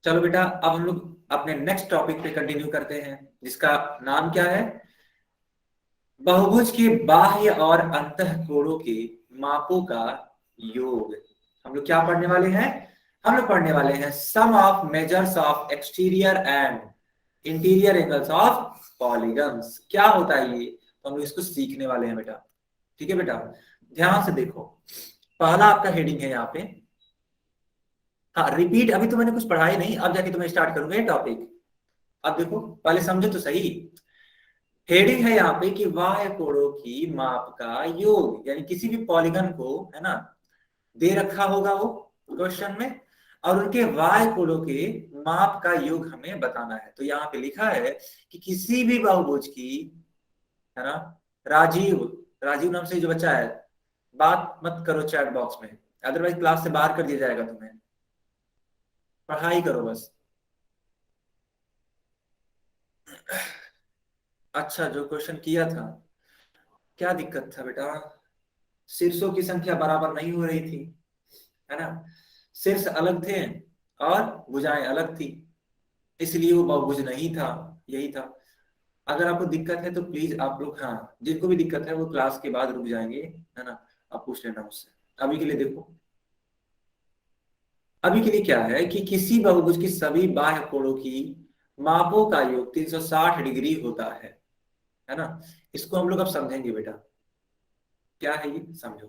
चलो बेटा, अब हम लोग अपने नेक्स्ट टॉपिक पे कंटिन्यू करते हैं, जिसका नाम क्या है? बहुभुज के बाह्य और अंतः कोणों के मापों का योग। हम लोग क्या पढ़ने वाले हैं? हम लोग पढ़ने वाले हैं some of measures of exterior and interior angles of polygons. क्या होता है ये? तो हम लोग इसको सीखने वाले हैं बेटा। ठीक है बेटा, ध्यान से देखो। पहला आपका हेडिंग है यहाँ पे। हाँ, रिपीट अभी तो मैंने कुछ पढ़ा ही नहीं, अब जाके तुम्हें स्टार्ट करूंगा ये टॉपिक। अब देखो, पहले समझो तो सही। हेडिंग है यहाँ पे कि बाह्य कोणों की माप का योग, यानी किसी भी पॉलीगन को, है ना, दे रखा होगा वो क्वेश्चन में, और उनके बाह्य कोणों के माप का योग हमें बताना है। तो यहाँ पे लिखा है कि किसी भी बहुभुज की, है ना, राजीव, राजीव नाम से जो बच्चा है, बात मत करो चैट बॉक्स में, अदरवाइज क्लास से बाहर कर दिया जाएगा तुम्हें। पढ़ाई करो बस। अच्छा, जो क्वेश्चन किया था, क्या दिक्कत था बेटा? शीर्षों की संख्या बराबर नहीं हो रही थी, है ना। शीर्ष अलग थे और भुजाएं अलग थी, इसलिए वो बहुभुज नहीं था। यही था। अगर आपको दिक्कत है तो प्लीज आप लोग, हाँ, जिनको भी दिक्कत है वो क्लास के बाद रुक जाएंगे, है ना। आप पूछ लेना मुझसे। अभी के लिए देखो, अभी के लिए क्या है कि किसी बहुभुज की सभी बाह्य कोणों की मापों का योग 360 डिग्री होता है ना। इसको हम लोग अब समझेंगे बेटा। क्या है ये, समझो।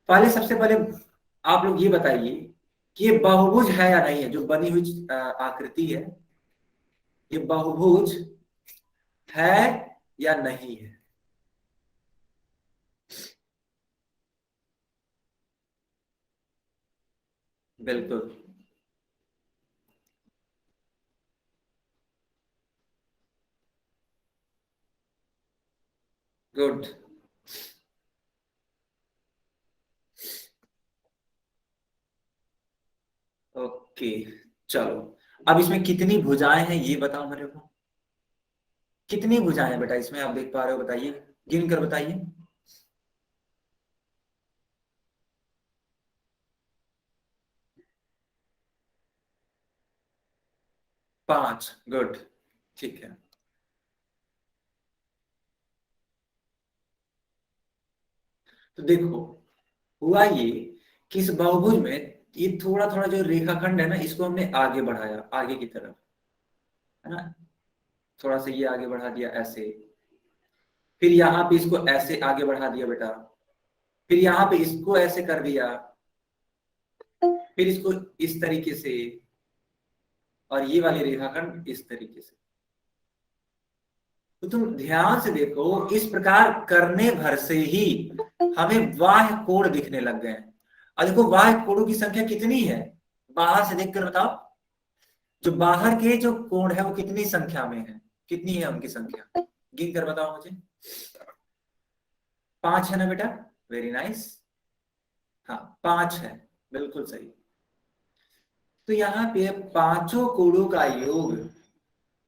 पहले, सबसे पहले आप लोग ये बताइए कि ये बहुभुज है या नहीं है, जो बनी हुई आकृति है, ये बहुभुज है या नहीं है? बिल्कुल। गुड। ओके, चलो। अब इसमें कितनी भुजाएं हैं ये बताओ मेरे को। कितनी भुजाएं हैं बेटा इसमें, आप देख पा रहे हो? बताइए, गिन कर बताइए। 5। गुड। ठीक है। तो देखो, हुआ ये कि इस बहुभुज में ये थोड़ा थोड़ा जो रेखाखंड है ना, इसको हमने आगे बढ़ाया, आगे की तरफ, है ना। थोड़ा सा ये आगे बढ़ा दिया ऐसे, फिर यहाँ पे इसको ऐसे आगे बढ़ा दिया बेटा, फिर यहाँ पे इसको ऐसे कर दिया, फिर इसको इस तरीके से, और ये वाली रेखाखंड इस तरीके से। तो तुम ध्यान से देखो, इस प्रकार करने भर से ही हमें बाह्य कोण दिखने लग गए हैं। और देखो, बाह्य कोणों की संख्या कितनी है, बाहर से देखकर बताओ। जो बाहर के जो कोण है वो कितनी संख्या में है, कितनी है उनकी संख्या, गिन कर बताओ मुझे। 5 है ना बेटा? Very nice. हाँ, 5 है, बिल्कुल सही। तो यहाँ पे पांचों कोणों का योग,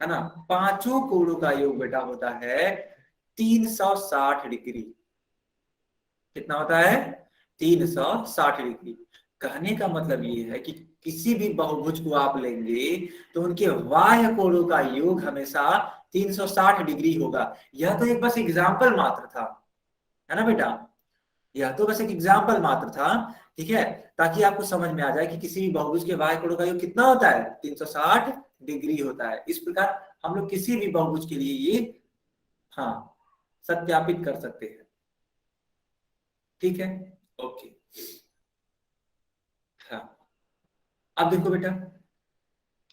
है ना, पांचों कोणों का योग बेटा होता है 360 डिग्री। कितना होता है? 360 डिग्री। कहने का मतलब ये है कि किसी भी बहुभुज को आप लेंगे तो उनके बाह्य कोणों का योग हमेशा 360 डिग्री होगा। यह तो एक बस एग्जाम्पल मात्र था, है ना बेटा। यह तो बस एक एग्जाम्पल मात्र था, ठीक है, ताकि आपको समझ में आ जाए कि किसी भी बहुभुज के बाह्य कोणों का योग कितना होता है, 360 डिग्री होता है। इस प्रकार हम लोग किसी भी बहुभुज के लिए ये, हाँ, सत्यापित कर सकते हैं। ठीक है, ओके। हाँ, अब देखो बेटा,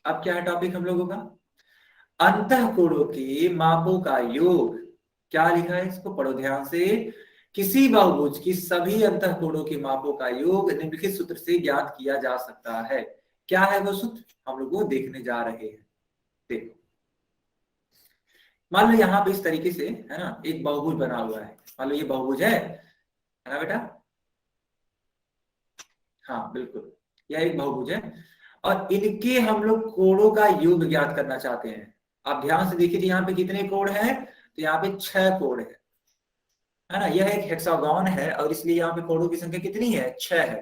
अब क्या है टॉपिक हम लोगों का? अंतः कोणों के मापों का योग। क्या लिखा है, इसको पढ़ो ध्यान से। किसी बहुभुज की सभी अंतः कोणों के मापों का योग निम्नलिखित सूत्र से ज्ञात किया जा सकता है। क्या है वो सूत्र, हम लोग वो देखने जा रहे हैं। देखो, मान लो यहाँ पे इस तरीके से, है ना, एक बहुभुज बना हुआ है। मान लो ये बहुभुज है ना बेटा? हाँ बिल्कुल, यह एक बहुभुज है, और इनके हम लोग कोणों का योग ज्ञात करना चाहते हैं। आप ध्यान से देखिए, यहाँ पे कितने कोण हैं? तो यहाँ पे 6 कोण है ना। यह एक हेक्सागोन है और इसलिए यहाँ पे कोणों की संख्या कितनी है? 6 है।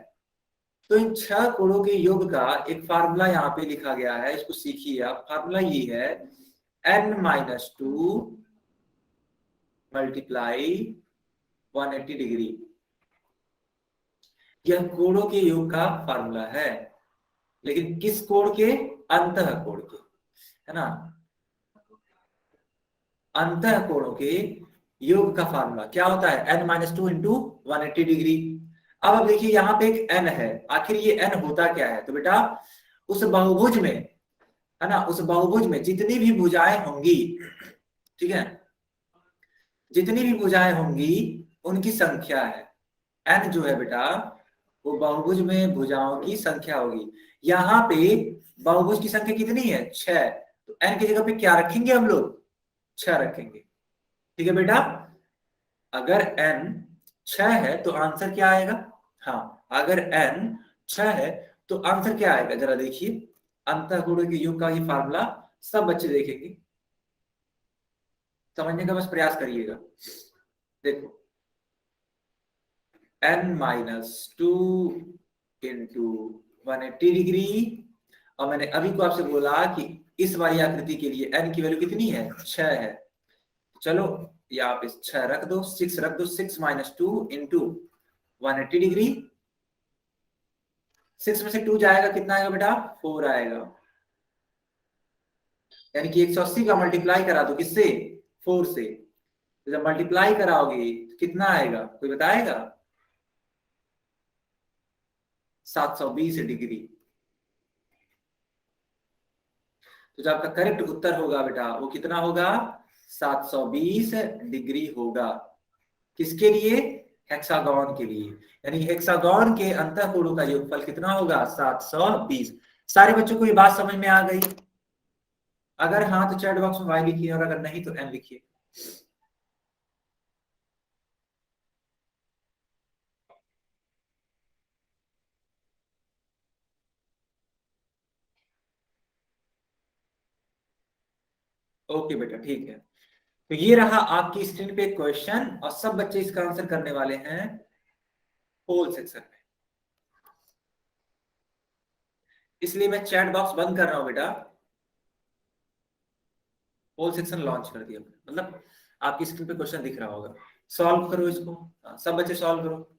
तो इन 6 कोणों के योग का एक फार्मूला यहाँ पे लिखा गया है, इसको सीखिए आप। फार्मूला ये है n-2 मल्टीप्लाई 180 डिग्री। यह कोणों के योग का फार्मूला है, लेकिन किस कोण के? अंतः कोण के, है ना। अंतः कोणों के योग का फार्मूला क्या होता है? n-2 into 180 degree. अब देखिए यहाँ पे एक n है, आखिर ये n होता क्या है? तो बेटा उस बहुभुज में, है ना, उस बहुभुज में जितनी भी भुजाएं होंगी, ठीक है, जितनी भी भुजाएं होंगी उनकी संख्या है। n जो है बेटा वो बहुभुज में भुजाओं की संख्या होगी। यहाँ पे बहुभुज की संख्या कितनी है? 6। तो n की जगह पे क्या रखेंगे हम लोग? 6 रखेंगे। ठीक है बेटा, अगर n 6 है तो आंसर क्या आएगा? हाँ, अगर n 6 है तो आंसर क्या आएगा? जरा देखिए, अंतःकोणों के योग का ये फार्मूला सब बच्चे देखेंगे, समझने का बस प्रयास करिएगा। देखो n-2 इंटू 180 डिग्री, और मैंने अभी को आपसे बोला कि इस वाली आकृति के लिए n की वैल्यू कितनी है? 6 है। चलो यहाँ पे 6 रख दो, 6 रख दो, 6 - 2 इंटू 180 डिग्री। 6 में से 2 जाएगा, कितना आएगा बेटा? 4 आएगा। यानी कि 180 का मल्टीप्लाई करा दो किससे? 4 से। तो जब मल्टीप्लाई कराओगे तो कितना आएगा, कोई बताएगा? 720 डिग्री। तो जो आपका करेक्ट उत्तर होगा बेटा वो कितना होगा? 720 डिग्री होगा। किसके लिए? हेक्सागोन के लिए। यानी हेक्सागोन के अंतःकोणों का योगफल कितना होगा? 720। सारे बच्चों को ये बात समझ में आ गई? अगर हाँ तो चैट बॉक्स में वाई लिखिए, और अगर नहीं तो एन लिखिए। ओके बेटा, ठीक है। तो ये रहा आपकी स्क्रीन पे क्वेश्चन, और सब बच्चे इसका आंसर करने वाले हैं होल सेक्शन में। इसलिए मैं चैट बॉक्स बंद कर रहा हूं बेटा, होल सेक्शन लॉन्च कर दिया। मतलब आपकी स्क्रीन पे क्वेश्चन दिख रहा होगा, सॉल्व करो इसको। सब बच्चे सॉल्व करो।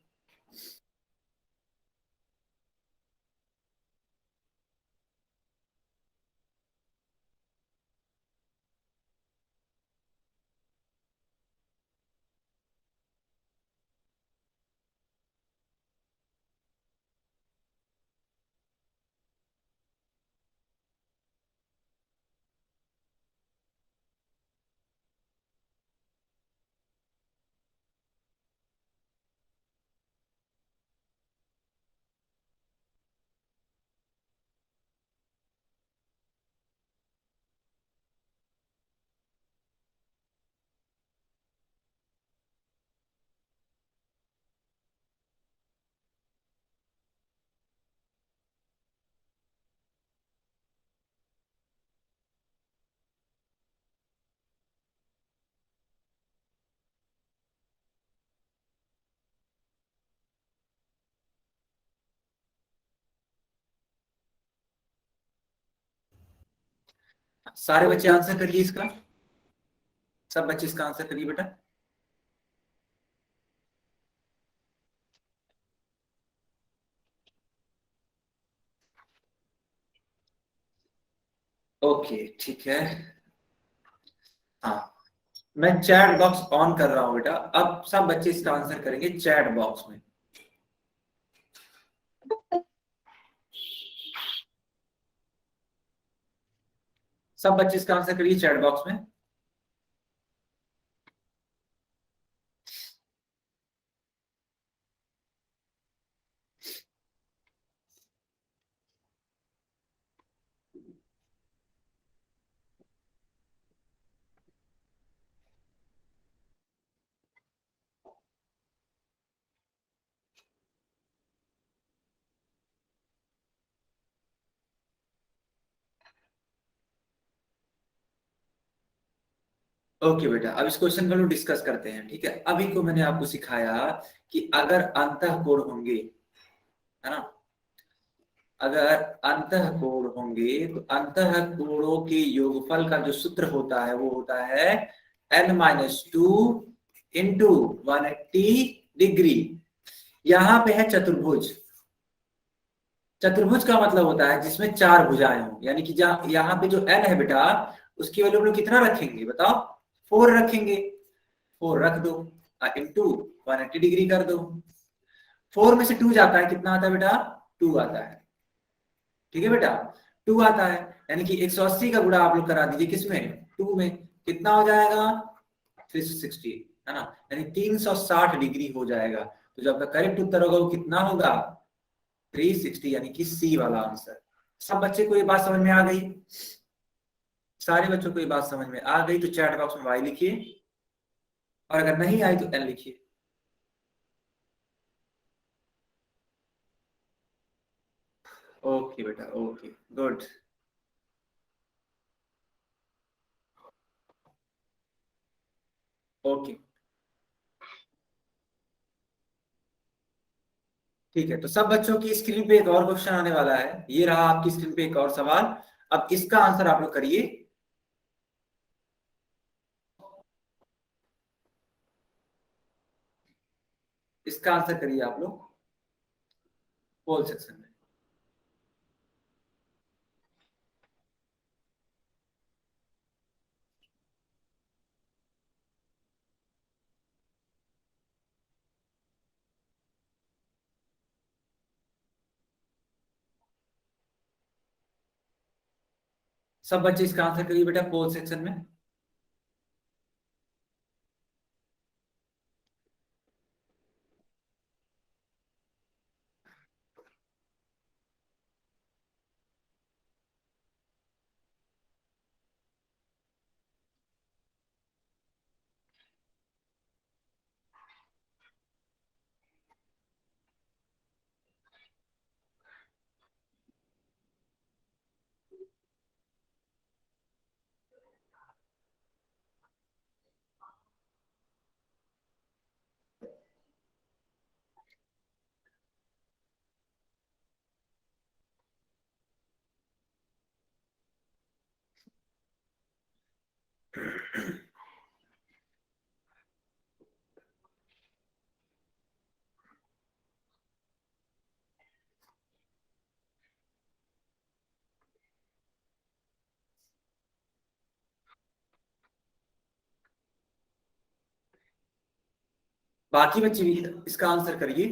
सारे बच्चे आंसर करिए इसका, सब बच्चे इसका आंसर करिए बेटा। ओके ठीक है। हाँ, मैं चैट बॉक्स ऑन कर रहा हूं बेटा, अब सब बच्चे इसका आंसर करेंगे चैट बॉक्स में। सब बच्चे इसका आंसर करिए चैट बॉक्स में। ओके बेटा, अब इस क्वेश्चन को लोग डिस्कस करते हैं। ठीक है, अभी को मैंने आपको सिखाया कि अगर अंतःकोण होंगे, है ना, अगर अंतः कोण होंगे तो अंतः कोणों के योगफल का जो सूत्र होता है वो होता है n-2 इंटू 180 डिग्री। यहां पे है चतुर्भुज। चतुर्भुज का मतलब होता है जिसमें चार भुजाएं हों, यानी कि जहां यहाँ पे जो n है बेटा उसकी वैल्यू हम लोग कितना रखेंगे बताओ, 4 रखेंगे। 4 रख दो इंटू 180 डिग्री कर दो। 4 में से 2 जाता है, कितना आता है बेटा, 2 आता है। ठीक है बेटा, 2 आता है, यानी कि 180 का गुणा आप लोग करा दीजिए किसमें, 2 में, कितना हो जाएगा 360, है ना, यानी 360 डिग्री हो जाएगा। तो जो आपका करेक्ट उत्तर होगा वो कितना होगा 360, यानी कि सी वाला आंसर। सब बच्चे को ये बात समझ में आ गई? सारे बच्चों को ये बात समझ में आ गई तो चैट बॉक्स में वाई लिखिए, और अगर नहीं आई तो एल लिखिए। ओके बेटा, ओके, गुड। ओके, ठीक है, तो सब बच्चों की स्क्रीन पे एक और क्वेश्चन आने वाला है। ये रहा आपकी स्क्रीन पे एक और सवाल। अब इसका आंसर आप लोग करिए। इसका आंसर करिए आप लोग पोल सेक्शन में। सब बच्चे इसका आंसर करिए बेटा पोल सेक्शन में। बाकी बच्चे भी इसका आंसर करिए।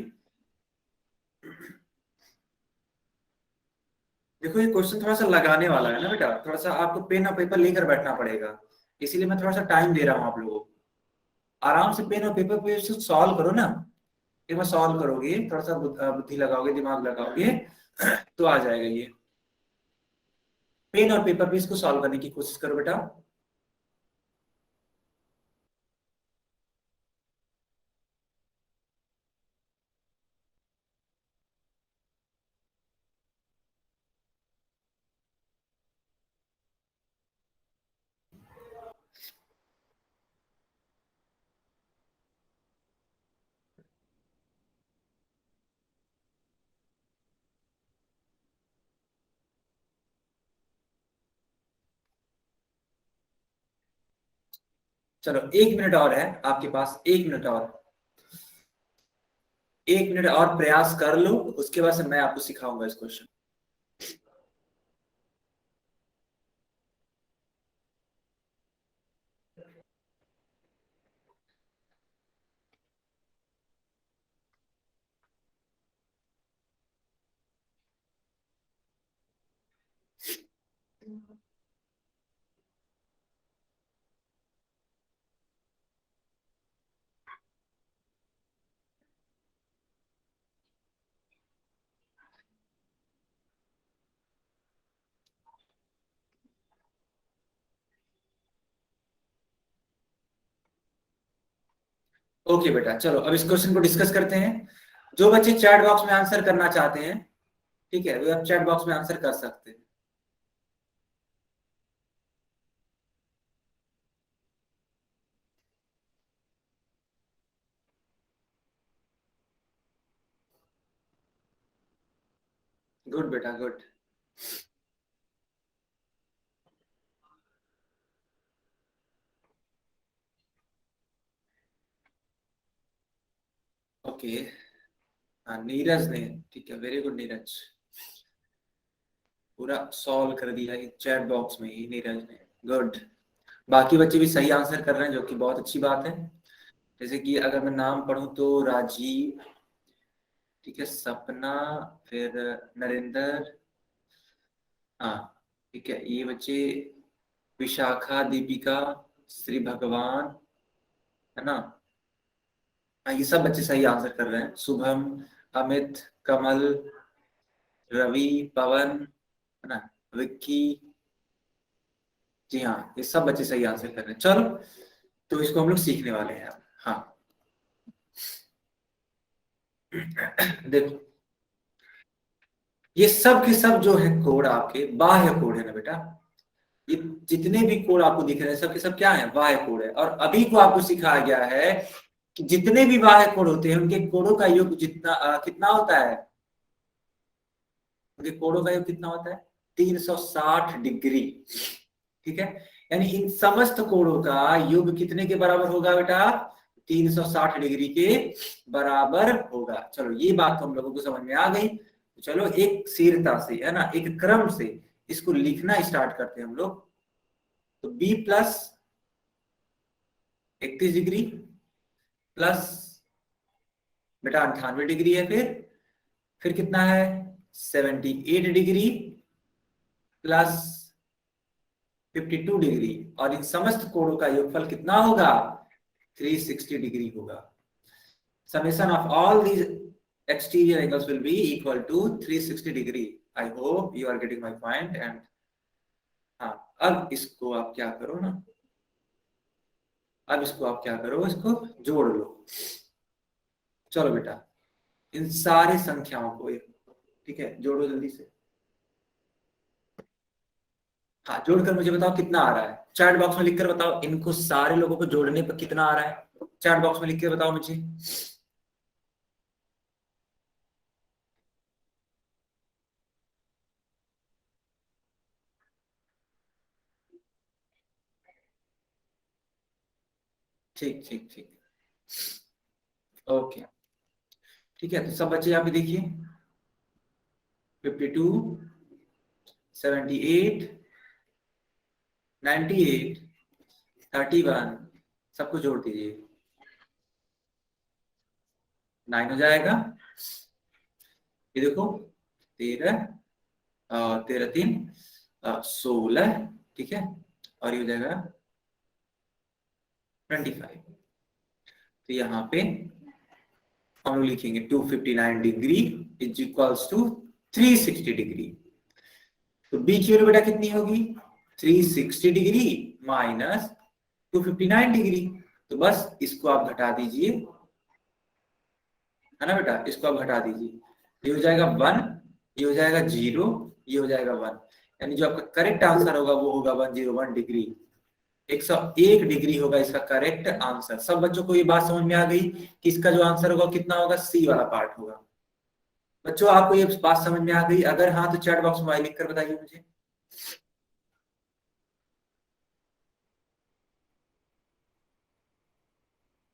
देखो ये क्वेश्चन थोड़ा सा लगाने वाला है ना बेटा, थोड़ा सा आपको पेन और पेपर लेकर बैठना पड़ेगा, इसीलिए मैं थोड़ा सा टाइम दे रहा हूँ आप लोगों को। आराम से पेन और पेपर पे सॉल्व करो ना। एक बार सॉल्व करोगे, थोड़ा सा बुद्धि लगाओगे, दिमाग लगाओगे तो आ जाएगा ये। पेन और पेपर पे इसको सॉल्व करने की कोशिश करो बेटा। चलो 1 मिनट और है आपके पास, 1 मिनट और। 1 मिनट और प्रयास कर लो, उसके बाद से मैं आपको सिखाऊंगा इस क्वेश्चन। ओके बेटा, चलो अब इस क्वेश्चन को डिस्कस करते हैं। जो बच्चे चैट बॉक्स में आंसर करना चाहते हैं, ठीक है, वे आप चैट बॉक्स में आंसर कर सकते हैं। गुड बेटा गुड। ओके। हाँ नीरज ने, ठीक है, वेरी गुड नीरज। पूरा सॉल्व कर दिया है चैट बॉक्स में ही नीरज ने। गुड। बाकी बच्चे भी सही आंसर कर रहे हैं, जो कि बहुत अच्छी बात है। जैसे कि अगर मैं नाम पढ़ूं तो राजीव, ठीक है, सपना, फिर नरेंद्र, हाँ, ठीक है, ये बच्चे, विशाखा, दीपिका, श्री भगवान, है ना। हाँ ये सब बच्चे सही आंसर कर रहे हैं। शुभम, अमित, कमल, रवि, पवन, है ना, विक्की। जी हाँ, ये सब बच्चे सही आंसर कर रहे हैं। चलो, तो इसको हम लोग सीखने वाले हैं अब। हाँ देखो, ये सब के सब जो है कोड आपके बाह्य कोड है ना बेटा। ये जितने भी कोड आपको दिख रहे हैं सब के सब क्या है, बाह्य कोड है। और अभी को आपको सिखाया गया है कि जितने भी बाह्य कोड होते हैं उनके कोडों का योग जितना कितना होता है, उनके कोडों का योग कितना होता है, 360 डिग्री। ठीक है, यानी इन समस्त कोणों का योग कितने के बराबर होगा बेटा, 360 डिग्री के बराबर होगा। चलो ये बात तो हम लोगों को समझ में आ गई। तो चलो एक शीघ्रता से, है ना, एक क्रम से इसको लिखना स्टार्ट करते हैं हम लोग। तो बी प्लस 31 डिग्री प्लस बेटा 98 डिग्री है, फिर कितना है, 78 डिग्री प्लस 52 डिग्री। और इन समस्त कोणों का योगफल कितना होगा, 360 डिग्री होगा। Summation of all these exterior angles will be equal to 360 degree. I hope you are getting my point. And हाँ, अब इसको आप क्या करो ना, अब इसको आप क्या करो, इसको जोड़ लो। चलो बेटा, इन सारी संख्याओं को, ठीक है, जोड़ो जल्दी से। हाँ जोड़कर मुझे बताओ कितना आ रहा है, चैट बॉक्स में लिखकर बताओ। इनको सारे लोगों को जोड़ने पर कितना आ रहा है, चैट बॉक्स में लिख के बताओ मुझे। ठीक ठीक ठीक। ओके, ठीक है, तो सब बच्चे यहाँ पे देखिए, 52, 78, 98, 31, सबको जोड़ दीजिए, 9 हो जाएगा। ये देखो, 13, 13 3, 16, ठीक है, और ये हो जाएगा 25। तो यहाँ पे हम लोग लिखेंगे 259 degree is equals to 360 degree. तो बी की वैल्यू बेटा कितनी होगी, 360 डिग्री माइनस 259 डिग्री। तो बस इसको आप घटा दीजिए, है ना बेटा, इसको आप घटा दीजिए। ये हो जाएगा 1, ये हो जाएगा 0, ये हो जाएगा 1। यानी जो आपका करेक्ट आंसर होगा वो होगा 101 डिग्री। 101 डिग्री होगा इसका करेक्ट आंसर। सब बच्चों को ये बात समझ में आ गई कि इसका जो आंसर होगा कितना होगा, सी वाला पार्ट होगा। बच्चों आपको ये बात समझ में आ गई, अगर हाँ तो चैट बॉक्स में वाई लिख कर बताइए मुझे।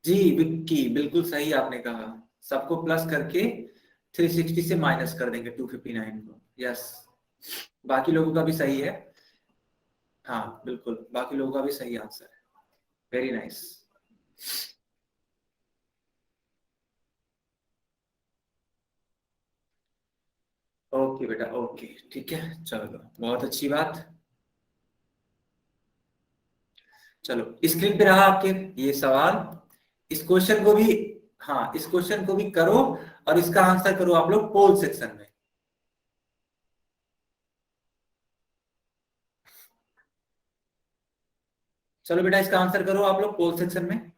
जी विक्की, बिल्कुल सही आपने कहा। सबको प्लस करके 360 से माइनस कर देंगे 259 को। यस, बाकी लोगों का भी सही है। हाँ बिल्कुल, बाकी लोगों का भी सही आंसर है। Very nice. ओके बेटा, ओके, ठीक है, चलो बहुत अच्छी बात। चलो स्क्रीन पे रहा आपके ये सवाल, इस क्वेश्चन को भी, हाँ इस क्वेश्चन को भी करो, और इसका आंसर करो आप लोग पोल सेक्शन में। चलो बेटा इसका आंसर करो आप लोग पोल सेक्शन में।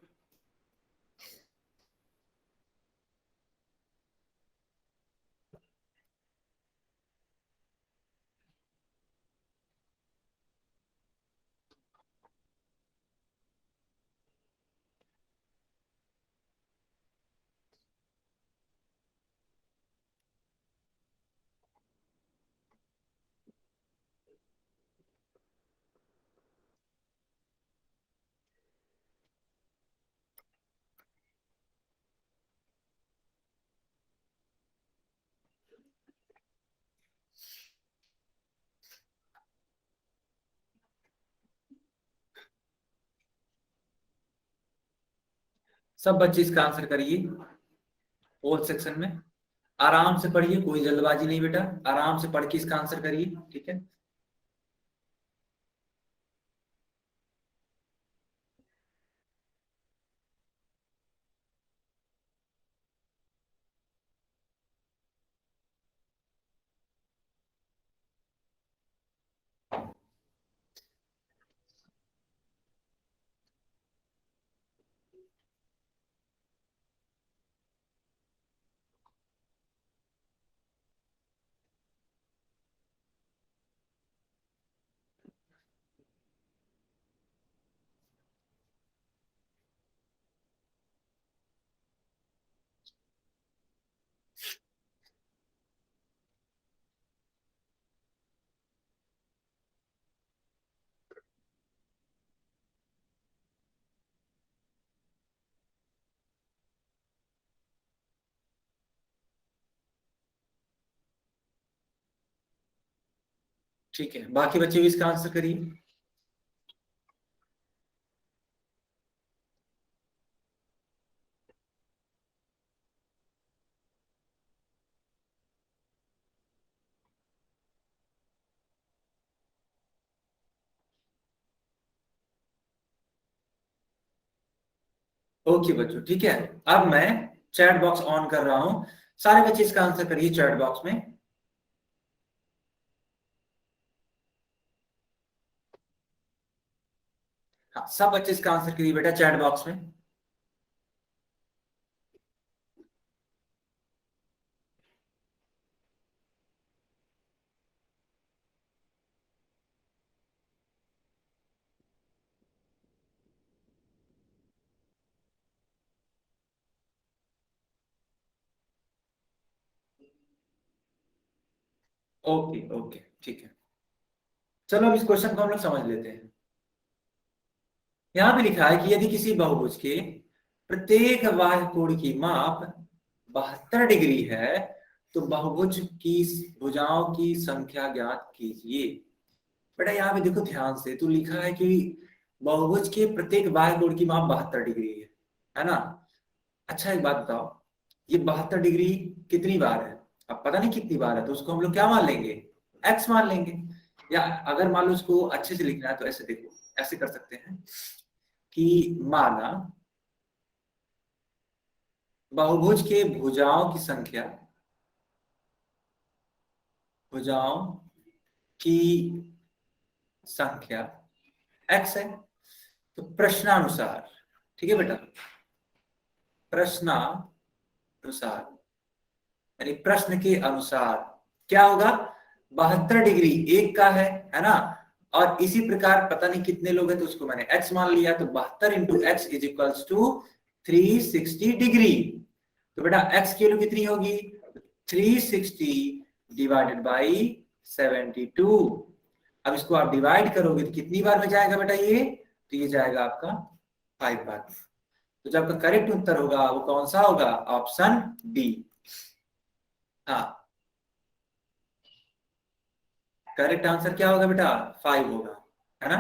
सब बच्चे इसका आंसर करिए होल सेक्शन में। आराम से पढ़िए, कोई जल्दबाजी नहीं बेटा, आराम से पढ़ के इसका आंसर करिए, ठीक है। ठीक है, बाकी बच्चे भी इसका आंसर करिए। ओके बच्चों, ठीक है। अब मैं चैट बॉक्स ऑन कर रहा हूं, सारे बच्चे इसका आंसर करिए चैट बॉक्स में। हाँ, सब बच्चे इसका आंसर करिए बेटा चैट बॉक्स में। ओके ओके, ठीक है। चलो अब इस क्वेश्चन को हम लोग समझ लेते हैं। यहां पे लिखा है कि यदि किसी बहुभुज के प्रत्येक बाह्य कोण की माप 72 डिग्री है तो बहुभुज की भुजाओं की संख्या ज्ञात कीजिए। बेटा यहाँ पे देखो ध्यान से, तो लिखा है कि बहुभुज के प्रत्येक बाह्य कोण की माप 72 डिग्री है ना। अच्छा एक बात बताओ, ये 72 डिग्री कितनी बार है? अब पता नहीं कितनी बार है, तो उसको हम लोग क्या मान लेंगे? एक्स मान लेंगे। या अगर मान लो उसको अच्छे से लिखना है तो ऐसे देखो, ऐसे कर सकते हैं कि माना बहुभुज के भुजाओं की संख्या, भुजाओं की संख्या एक्स है, तो प्रश्नानुसार, ठीक है बेटा, प्रश्नानुसार यानी प्रश्न के अनुसार क्या होगा? 72 डिग्री एक का है ना। और इसी प्रकार पता नहीं कितने लोग हैं तो उसको मैंने x मान लिया, तो 72 into X is equals to 360 degree. तो बेटा x की वैल्यू कितनी होगी? 360 डिवाइडेड बाई 72। अब इसको आप डिवाइड करोगे तो कितनी बार में जाएगा बेटा ये? तो ये जाएगा आपका 5 बार। तो जो आपका करेक्ट उत्तर होगा वो कौन सा होगा? Option D. हाँ, करेक्ट आंसर क्या होगा बेटा? 5 होगा, है ना।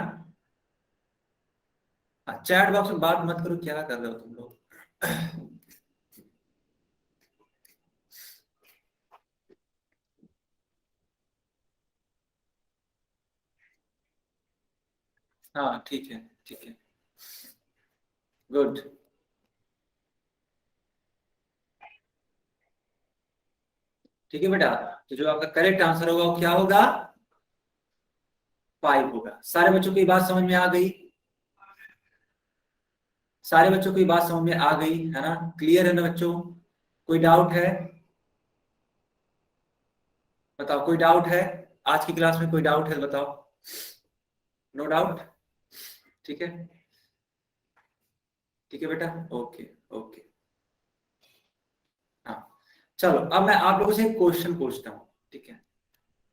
चैट बॉक्स में बात मत करो, क्या कर रहे हो तुम लोग? हाँ ठीक है, ठीक है, गुड। ठीक है बेटा, तो जो आपका करेक्ट आंसर होगा वो क्या होगा? 5 होगा। सारे बच्चों को ये बात समझ में आ गई? सारे बच्चों को ये बात समझ में आ गई है ना? क्लियर है ना बच्चों? कोई डाउट है? बताओ, कोई डाउट है? आज की क्लास में कोई डाउट है तो बताओ। No doubt? ठीक है, ठीक है बेटा, ओके ओके। हाँ, चलो अब मैं आप लोगों से एक क्वेश्चन पूछता हूँ, ठीक है।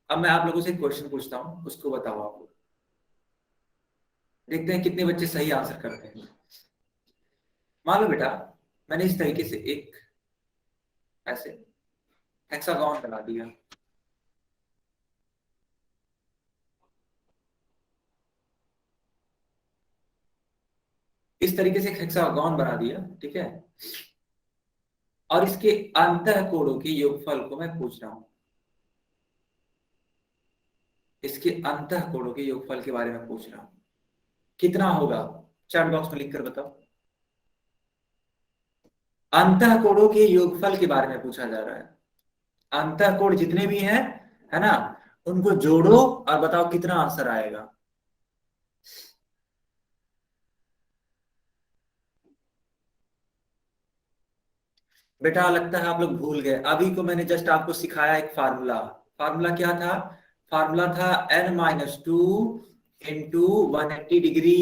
अब मैं आप लोगों से एक क्वेश्चन पूछता हूँ, उसको बताओ आप लोग। देखते हैं कितने बच्चे सही आंसर करते हैं। मान लो बेटा, मैंने इस तरीके से एक ऐसे हेक्सागोन बना दिया। इस तरीके से एक हेक्सागोन बना दिया, ठीक है। और इसके अंतः कोणों के योगफल को मैं पूछ रहा हूं, इसके अंतः कोणों के योगफल के बारे में पूछ रहा हूं, कितना होगा? चैट बॉक्स में लिखकर बताओ। अंतः कोणों के योगफल के बारे में पूछा जा रहा है। अंतः कोण जितने भी हैं, है ना, उनको जोड़ो और बताओ कितना आंसर आएगा। बेटा लगता है आप लोग भूल गए, अभी को मैंने जस्ट आपको सिखाया एक फार्मूला। फार्मूला क्या था? फार्मूला था n-2 इंटू 180 डिग्री।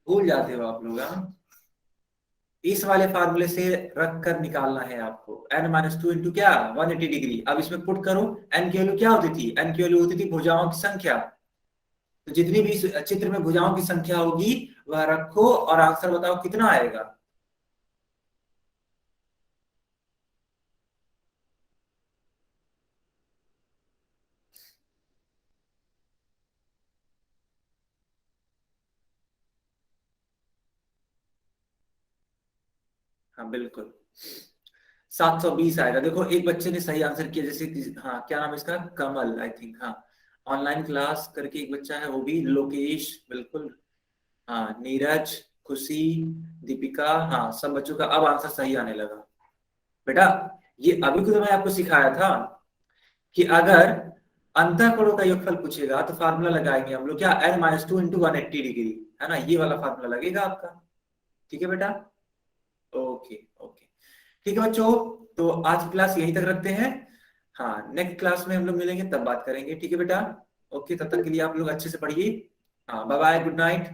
भूल जाते हो आप लोग, हाँ? इस वाले फार्मूले से रख कर निकालना है आपको। n-2 इंटू क्या, 180 डिग्री। अब इसमें पुट करो। n की वैल्यू क्या होती थी? n की वैल्यू होती थी भुजाओं की संख्या। तो जितनी भी इस चित्र में भुजाओं की संख्या होगी वह रखो और आंसर बताओ कितना आएगा। हाँ बिल्कुल, 720 आएगा। देखो एक बच्चे ने सही आंसर किया, जैसे हाँ क्या नाम है इसका, कमल आई थिंक, हाँ। ऑनलाइन क्लास करके एक बच्चा है, वो भी लोकेश, बिल्कुल। हाँ नीरज, खुशी, दीपिका, हाँ सब बच्चों का अब आंसर सही आने लगा। बेटा ये अभी को तो मैं आपको सिखाया था कि अगर अंतःकोणों का योगफल पूछेगा तो फार्मूला लगाएंगे हम लोग, क्या, n-2 इंटू 180 डिग्री, है ना, ये वाला फार्मूला लगेगा आपका। ठीक है बेटा, ओके ओके। ठीक है बच्चों, तो आज की क्लास यहीं तक रखते हैं। हाँ नेक्स्ट क्लास में हम लोग मिलेंगे, तब बात करेंगे, ठीक है बेटा। ओके, तब तक के लिए आप लोग अच्छे से पढ़िए। हाँ बाय बाय, गुड नाइट।